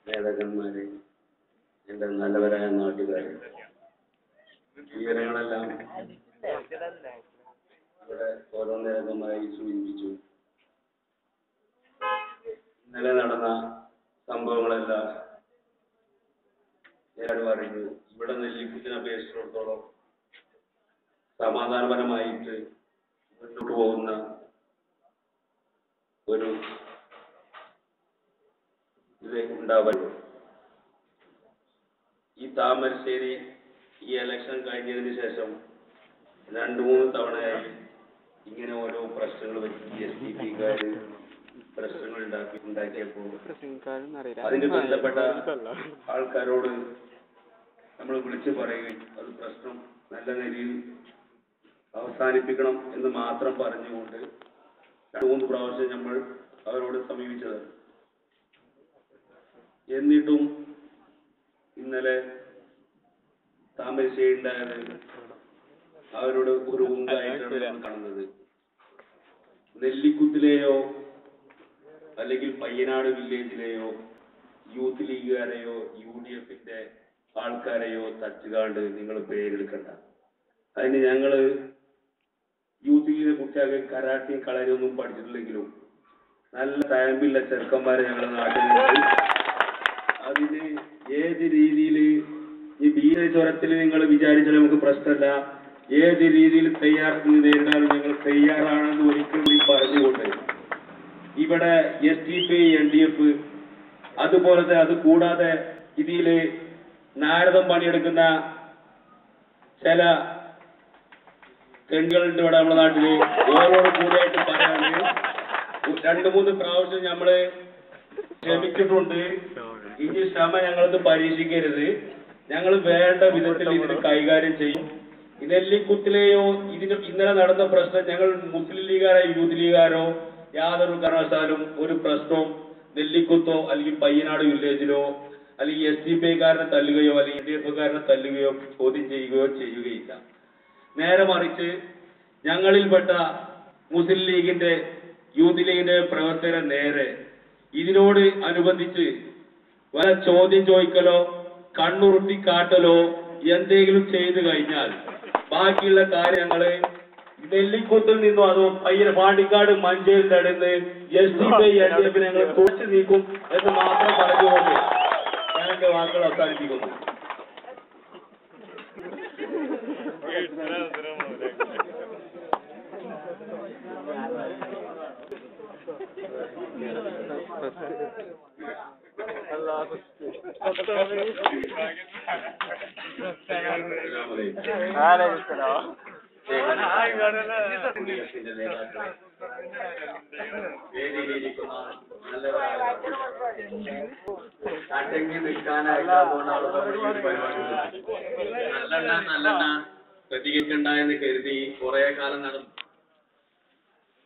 നേതാക്കന്മാരെ, എൻ്റെ നല്ലവരായ നാട്ടുകാരെ, വിവരങ്ങളെല്ലാം ഇവിടെ ഓരോ നേതാക്കന്മാരായി സൂചിപ്പിച്ചു. ഇന്നലെ നടന്ന സംഭവങ്ങളെല്ലാം ഞാൻ പറഞ്ഞു. ഇവിടെ നെല്ലിക്കുത്തിനെ അപേക്ഷിച്ചിടത്തോളം സമാധാനപരമായിട്ട് മുന്നോട്ട് പോകുന്ന ഒരു ഇത് ഉണ്ടാവുമല്ലോ. ഈ താമരശ്ശേരി ഈ ഇലക്ഷൻ കഴിഞ്ഞതിന് ശേഷം 2-3 തവണയായി ഇങ്ങനെ ഓരോ പ്രശ്നങ്ങൾ വെച്ച് SDPക്കാർ പ്രശ്നങ്ങൾ ഉണ്ടാക്കിയപ്പോൾ അതിന് ബന്ധപ്പെട്ട ആൾക്കാരോട് നമ്മൾ വിളിച്ചു പറയുകയും അത് പ്രശ്നം നല്ല നിലയിൽ അവസാനിപ്പിക്കണം എന്ന് മാത്രം പറഞ്ഞുകൊണ്ട് 2-3 പ്രാവശ്യം നമ്മൾ അവരോട് സമീപിച്ചത്. എന്നിട്ടും ഇന്നലെ താമരശ്ശേരി ഉണ്ടായത് അവരോട് ഒരു ഉണ്ടായിട്ടാണ് കാണുന്നത്. നെല്ലിക്കുത്തിലെയോ അല്ലെങ്കിൽ പയ്യനാട് വില്ലേജിലെയോ യൂത്ത് ലീഗുകാരെയോ UDFന്റെ ആൾക്കാരെയോ തച്ചുകാണ്ട് നിങ്ങൾ പേരെടുക്കണ്ട. അതിന് ഞങ്ങള് യൂത്ത് ലീഗിനെ കുറിച്ച് കരാട്ടിയും കളരിയൊന്നും പഠിച്ചിട്ടില്ലെങ്കിലും നല്ല തയമ്പില്ല ചെറുക്കന്മാരെ ഞങ്ങളുടെ നാട്ടിലുണ്ട്. അതിന് ഏത് രീതിയിൽ ഈ ചുരത്തിൽ നിങ്ങൾ വിചാരിച്ചാൽ നമുക്ക് പ്രശ്നമല്ല. ഏത് രീതിയിൽ നേരിടാൻ ഞങ്ങൾ തയ്യാറാണെന്ന് ഒരിക്കലും പറഞ്ഞുകൊണ്ട് ഇവിടെ SDP LDF അതുപോലത്തെ അത് കൂടാതെ ഇതില് നാരദം പണിയെടുക്കുന്ന ചില തെണ്ടുകളുണ്ട് ഇവിടെ നമ്മുടെ നാട്ടില്. ഓരോട് കൂടെയായിട്ട് പറയാന് 2-3 പ്രാവശ്യം നമ്മള് ശ്രമിച്ചിട്ടുണ്ട്. ഇനി ശ്രമ ഞങ്ങളത് പരീക്ഷിക്കരുത്. ഞങ്ങൾ വേണ്ട വിധത്തിൽ ഇതിന് കൈകാര്യം ചെയ്യും. നെല്ലിക്കുത്തിലെയോ ഇന്നലെ നടന്ന പ്രശ്നം ഞങ്ങൾ മുസ്ലിം ലീഗാരോ യൂത്ത് ലീഗാരോ യാതൊരു കാരണവശാലും ഒരു പ്രശ്നവും നെല്ലിക്കുത്തോ അല്ലെങ്കിൽ പയ്യനാട് വില്ലേജിലോ അല്ലെങ്കിൽ SDPക്കാരനെ തല്ലുകയോ അല്ലെങ്കിൽ LDFക്കാരനെ തല്ലുകയോ ചോദ്യം ചെയ്യുകയോ ചെയ്യുകയില്ല. നേരെ മറിച്ച് ഞങ്ങളിൽപ്പെട്ട മുസ്ലിം ലീഗിന്റെ യൂത്ത് ലീഗിന്റെ പ്രവർത്തകരെ നേരെ ഇതിനോട് അനുബന്ധിച്ച് വല്ല ചോദ്യം ചോദിക്കലോ കണ്ണുറുട്ടി കാട്ടലോ എന്തെങ്കിലും ചെയ്തു കഴിഞ്ഞാൽ ബാക്കിയുള്ള കാര്യം ഞങ്ങള് നെല്ലിക്കുത്തിൽ നിന്നും അതോ പാണ്ടിക്കാട് മഞ്ചേരിന്റെ അടുത്ത് SDP LDF ഞങ്ങൾ തുടച്ചു നീക്കും എന്ന് മാത്രം പറഞ്ഞുകൊണ്ട് ഞാൻ എന്റെ വാക്കുകൾ അവസാനിപ്പിക്കുന്നു. പ്രതികരിക്കണ്ട എന്ന് കരുതി കുറെ കാലം നടന്നു.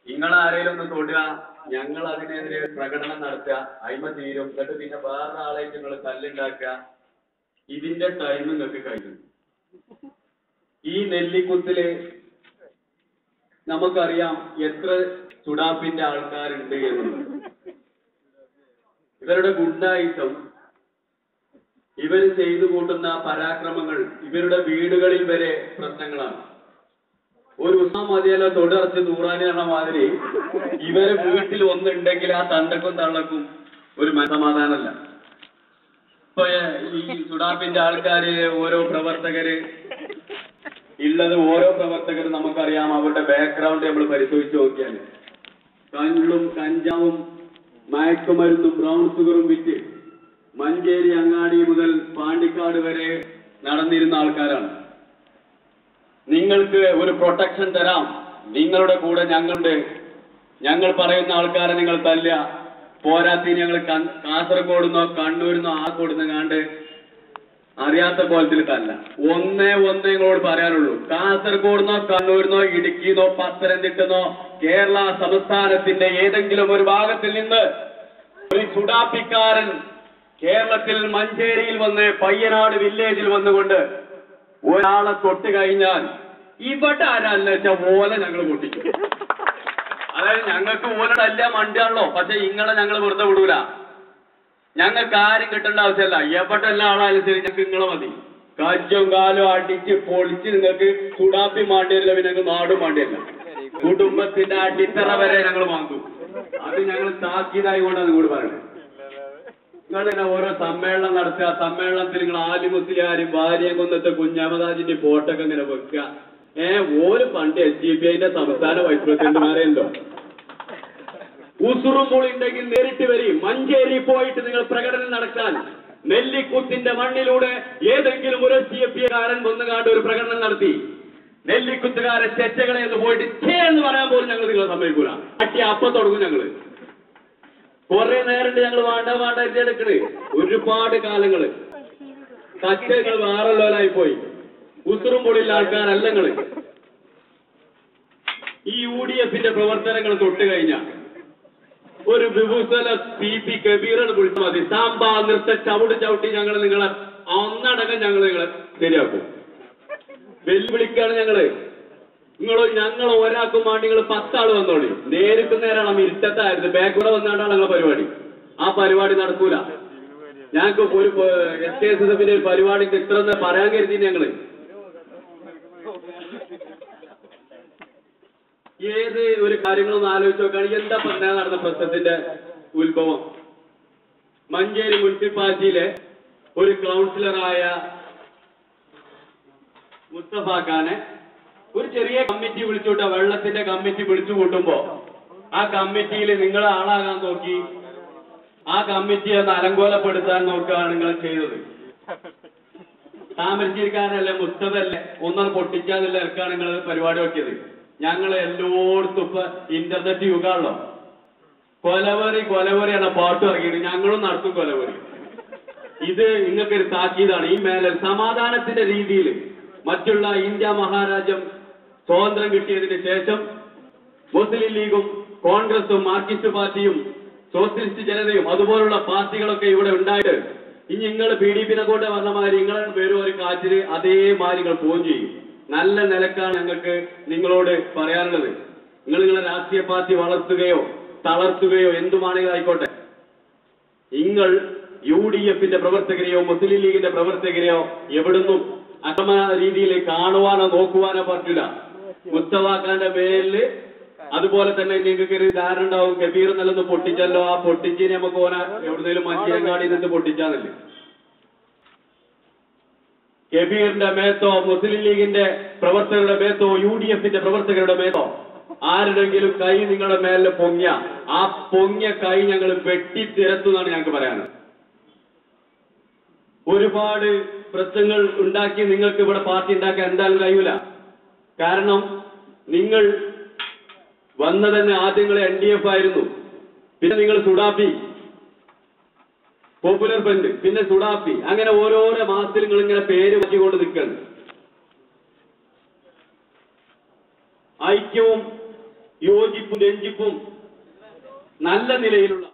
നിങ്ങളാരേലും ഒന്ന് തൊടുക, ഞങ്ങൾ അതിനെതിരെ പ്രകടനം നടത്തുക, അയിമ തീരും. എന്നിട്ട് പിന്നെ വേറെ ആളായിട്ട് നിങ്ങൾ തല്ലുണ്ടാക്കുക. ഇതിന്റെ ടൈം നിങ്ങൾക്ക് കഴിഞ്ഞു. ഈ നെല്ലിക്കുത്തില് നമുക്കറിയാം എത്ര ചുടാപ്പിന്റെ ആൾക്കാരുണ്ട് എന്നുള്ളത്. ഇവരുടെ ഗുണ്ടായിസം, ഇവർ ചെയ്തു കൂട്ടുന്ന പരാക്രമങ്ങൾ ഇവരുടെ വീടുകളിൽ വരെ പ്രശ്നങ്ങളാണ്. ഒരു ദിവസം മതിയല്ലോ തൊടർച്ച് തൂറാനി എന്ന മാതിരി ഇവരെ വീട്ടിൽ ഒന്നുണ്ടെങ്കിൽ ആ തണ്ടക്കും തള്ളക്കും ഒരു സമാധാനമല്ല. ഇപ്പൊ ഈ ചുടാപ്പിന്റെ ആൾക്കാര് ഓരോ പ്രവർത്തകര് നമുക്കറിയാം. അവരുടെ ബാക്ക്ഗ്രൗണ്ട് നമ്മൾ പരിശോധിച്ച് നോക്കിയാൽ കള്ളും കഞ്ചാവും മയക്കുമരുന്നും ബ്രൗൺ ഷുഗറും വിറ്റ് മഞ്ചേരി അങ്ങാടി മുതൽ പാണ്ടിക്കാട് വരെ നടന്നിരുന്ന ആൾക്കാരാണ്. നിങ്ങൾക്ക് ഒരു പ്രൊട്ടക്ഷൻ തരാം, നിങ്ങളുടെ കൂടെ ഞങ്ങളുണ്ട്. ഞങ്ങൾ പറയുന്ന ആൾക്കാരെ നിങ്ങൾ തല്ലുക. പോരാത്തിന് ഞങ്ങൾ കാസർഗോഡെന്നോ കണ്ണൂരിന്നോ ആ കൊടുങ്ങാണ്ട് അറിയാത്ത കോലത്തിൽ തല്ല. ഒന്നേ നിങ്ങളോട് പറയാനുള്ളൂ. കാസർഗോഡെന്നോ കണ്ണൂരിന്നോ ഇടുക്കിന്നോ പത്തനംതിട്ടെന്നോ കേരള സംസ്ഥാനത്തിന്റെ ഏതെങ്കിലും ഒരു ഭാഗത്തിൽ നിന്ന് ഒരു ചുടാപ്പിക്കാരൻ കേരളത്തിൽ മഞ്ചേരിയിൽ വന്ന് പയ്യനാട് വില്ലേജിൽ വന്നുകൊണ്ട് ഒരാളെ തൊട്ട് കഴിഞ്ഞാൽ ഇവിടെ ആരാന്ന് വെച്ചാൽ പോലെ ഞങ്ങൾ പൊട്ടിക്കും. അതായത് ഞങ്ങൾക്ക് ഓലടല്ല മണ്ടിയാണല്ലോ. പക്ഷെ ഇങ്ങളെ ഞങ്ങൾ വെറുതെ വിടൂല. ഞങ്ങൾക്ക് ആരും കിട്ടേണ്ട ആവശ്യമല്ല. എവിടെ എല്ലാ ആളായാലും ശരി ഞങ്ങൾക്ക് നിങ്ങളെ മതി. കാറ്റും കാലും അടിച്ച് പൊളിച്ച് നിങ്ങൾക്ക് ചുടാപ്പി മാണ്ടിയല്ല, പിന്നെ ഞങ്ങൾക്ക് നാടും മാണ്ടിയല്ല. കുടുംബത്തിന്റെ അടിത്തറ വരെ ഞങ്ങൾ വാങ്ങും. അത് ഞങ്ങൾ താക്കീതായി കൊണ്ടാണ് നിങ്ങളോട് പറയുന്നത്. നിങ്ങൾ തന്നെ ഓരോ സമ്മേളനം നടത്തുക. സമ്മേളനത്തിൽ നിങ്ങൾ ആലി മുസ്ലിയാരും ഭാര്യയെ കൊന്നത്തെ കുഞ്ഞാമദാജിന്റെ ഫോട്ടോ ഒക്കെ ഇങ്ങനെ വെക്കുക. ഓര് പണ്ട് SDPIന്റെ സംസ്ഥാന വൈസ് പ്രസിഡന്റുമാരെയല്ലോ. ഉസുറുമ്പോൾ ഉണ്ടെങ്കിൽ നേരിട്ട് വരും. മഞ്ചേരി പോയിട്ട് നിങ്ങൾ പ്രകടനം നടത്താൻ. നെല്ലിക്കുത്തിന്റെ മണ്ണിലൂടെ ഏതെങ്കിലും ഒരു SDPIക്കാരൻ വന്നുകാണ്ട് ഒരു പ്രകടനം നടത്തി നെല്ലിക്കുത്തുകാരെ ചെറ്റകളെ എന്ന് പോയിട്ട് എന്ന് പറയാൻ പോലും ഞങ്ങൾ നിങ്ങളെ സമ്മതിക്കൂല. അപ്പം തുടങ്ങും ഞങ്ങള്. കുറെ നേരം ഞങ്ങൾ വേണ്ട എടുക്കണ്. ഒരുപാട് കാലങ്ങള് കച്ചകൾ വേറെല്ലോലായി പോയി. ഉസുറും പൊളിയുള്ള ആൾക്കാരല്ല നിങ്ങള്. ഈ UDFന്റെ പ്രവർത്തനങ്ങൾ തൊട്ട് കഴിഞ്ഞ ഒരു വിഭൂസല PP കബീറാണ് വിളിച്ചാൽ മതി. സാമ്പാ നൃത്ത ചവിട്ടി ഞങ്ങൾ നിങ്ങളെ ഒന്നടങ്കം ഞങ്ങൾ നിങ്ങളെ ശരിയാക്കും. വെല്ലുവിളിക്കാണ് ഞങ്ങള്. ഞങ്ങൾ ഒരാൾക്കും വേണ്ടി നിങ്ങൾ 10 ആള് വന്നോളി. നേരിട്ട് നേരാണ് ഇരുട്ടത്തായിരുന്നു. ബാക്കൂടെ വന്നാണ്ടാണ് ഞങ്ങളെ പരിപാടി. ആ പരിപാടി നടക്കൂല. ഞങ്ങൾക്ക് ഒരു SKSSFന്റെ ഒരു പരിപാടിക്ക് ഇത്ര പറയാൻ കരുതി ഞങ്ങള്. ഏത് ഒരു കാര്യങ്ങളൊന്നും ആലോചിച്ച് നോക്കുകയാണെങ്കിൽ എന്താ പറഞ്ഞാൽ നടന്ന പ്രശ്നത്തിന്റെ ഉത്ഭവം? മഞ്ചേരി മുനിസിപ്പാലിറ്റിയിലെ ഒരു കൗൺസിലറായ മുസ്തഫ ഖാനെ ഒരു ചെറിയ കമ്മിറ്റി വിളിച്ചുകൂട്ട, വെള്ളത്തിന്റെ കമ്മിറ്റി വിളിച്ചു കൂട്ടുമ്പോ ആ കമ്മിറ്റിയിൽ നിങ്ങൾ ആളാകാൻ നോക്കി. ആ കമ്മിറ്റിയെ ഒന്ന് അലങ്കോലപ്പെടുത്താൻ നോക്കുകയാണ് നിങ്ങൾ ചെയ്തത്. താമരശ്ശേരിക്കാരനല്ലേ, മുസ്തഫല്ലേ, ഒന്നും പൊട്ടിക്കാതില്ല ഇറക്കാണ് നിങ്ങൾ പരിപാടി നോക്കിയത്. ഞങ്ങൾ എല്ലായിടത്തും ഇപ്പൊ ഇന്റർനെറ്റ് യുഗമാണല്ലോ. കൊലവറിയാണ് പാട്ട് ഇറങ്ങിയിട്ട് ഞങ്ങളും നടത്തും കൊലവറി. ഇത് നിങ്ങൾക്കൊരു താക്കീതാണ്. ഈ മേഖല സമാധാനത്തിന്റെ രീതിയിൽ മറ്റുള്ള ഇന്ത്യ മഹാരാജ്യം സ്വാതന്ത്ര്യം കിട്ടിയതിന് ശേഷം മുസ്ലിം ലീഗും കോൺഗ്രസും മാർക്സിസ്റ്റ് പാർട്ടിയും സോഷ്യലിസ്റ്റ് ജനതയും അതുപോലുള്ള പാർട്ടികളൊക്കെ ഇവിടെ ഉണ്ടായിട്ട് ഇനി നിങ്ങൾ PDPനെ കൊണ്ട് വന്ന മാതിരി നിങ്ങളെ പേരും ഒരു കാറ്റില് അതേമാതിരി നിങ്ങൾ പോവുകയും ചെയ്യും. നല്ല നിലക്കാണ് ഞങ്ങൾക്ക് നിങ്ങളോട് പറയാനുള്ളത്. നിങ്ങളെ രാഷ്ട്രീയ പാർട്ടി വളർത്തുകയോ തളർത്തുകയോ എന്തുമാണെങ്കിലും ആയിക്കോട്ടെ, നിങ്ങൾ UDFന്റെ പ്രവർത്തകരെയോ മുസ്ലിം ലീഗിന്റെ പ്രവർത്തകരെയോ എവിടുന്നും അക്രമ രീതിയിൽ കാണുവാനോ നോക്കുവാനോ പറ്റില്ല. മുസ്തഫാഖാന്റെ മേലില് അതുപോലെ തന്നെ നിങ്ങൾക്ക് ഒരു ധാരണ ഉണ്ടാവും. കബീർ നല്ലൊന്ന് പൊട്ടിച്ചല്ലോ, ആ പൊട്ടിച്ചിനെ നമുക്ക് ഓന എവിടുന്നേലും മഞ്ചേരങ്ങാടി നിന്ന് പൊട്ടിച്ചാന്നല്ലേ. കബീറിന്റെ മേത്തോ മുസ്ലിം ലീഗിന്റെ പ്രവർത്തകരുടെ മേത്തോ UDFന്റെ പ്രവർത്തകരുടെ മേത്തോ ആരുടെങ്കിലും കൈ നിങ്ങളുടെ മേലിൽ പൊങ്ങിയ ആ പൊങ്ങിയ കൈ ഞങ്ങൾ വെട്ടിത്തിരത്തുന്നാണ് ഞങ്ങൾക്ക് പറയാനുള്ളത്. ഒരുപാട് പ്രശ്നങ്ങൾ ഉണ്ടാക്കി നിങ്ങൾക്ക് ഇവിടെ പാർട്ടി ഉണ്ടാക്കാൻ എന്തായാലും കഴിയൂല. കാരണം നിങ്ങൾ വന്ന തന്നെ ആദ്യങ്ങളെ NDF ആയിരുന്നു, പിന്നെ നിങ്ങൾ സുഡാപ്പി, പോപ്പുലർ ഫ്രണ്ട്, പിന്നെ സുഡാപ്പി, അങ്ങനെ ഓരോരോ മാസത്തിൽ നിങ്ങൾ ഇങ്ങനെ പേര് മാറ്റിക്കൊണ്ട് നിൽക്കണം. ഐക്യവും യോജിപ്പും രഞ്ജിപ്പും നല്ല നിലയിലുള്ള